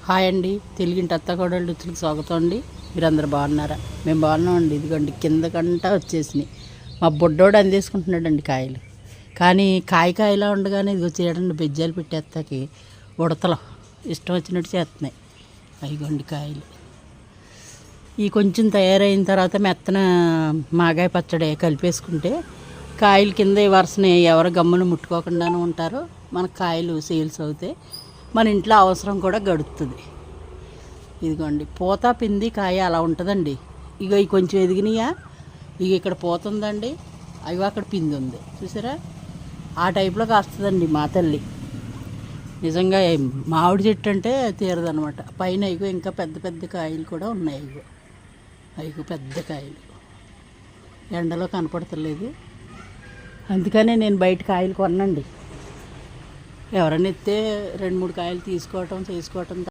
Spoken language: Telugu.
హాయ్ అండి, తెలుగింటి అత్తకోడళ్ళ రుచులకు స్వాగతం అండి. మీరందరూ బాగున్నారా? మేము బాగున్నామండి. ఇదిగోండి కిందకంటా వచ్చేసినాయి. మా బొడ్డోడు అందేసుకుంటున్నాడండి కాయలు. కానీ కాయలా ఉండగానే ఇదిగో చేయడండి బెజ్జాలు పెట్టేస్తాకి ఉడతలు ఇష్టం వచ్చినట్టు చేస్తున్నాయి. అయిగోండి కాయలు. ఈ కొంచెం తయారైన తర్వాత మెత్తన మాగాయ పచ్చడి కలిపేసుకుంటే కాయలు కింద వరుసనే ఎవరు గమ్మును ముట్టుకోకుండానే ఉంటారో మనకు కాయలు సేల్స్ అవుతాయి. మన ఇంట్లో అవసరం కూడా గడుస్తుంది. ఇదిగోండి పూత పిండి కాయ అలా ఉంటుందండి. ఇక ఈ కొంచెం ఎదిగినాయా, ఇక ఇక్కడ పూత ఉందండి, అవి అక్కడ పిండి ఉంది చూసారా, ఆ టైప్లో కాస్తుందండి మా తల్లి. నిజంగా మామిడి చెట్టు అంటే తీరదనమాట. పైన ఇగో ఇంకా పెద్ద పెద్ద కాయలు కూడా ఉన్నాయి. ఇగో పెద్ద కాయలు ఎండలో కనపడతలేదు, అందుకనే నేను బయట కాయలు కొనండి. ఎవరైనా ఎత్తే 2-3 కాయలు తీసుకోవటం చేసుకోవటం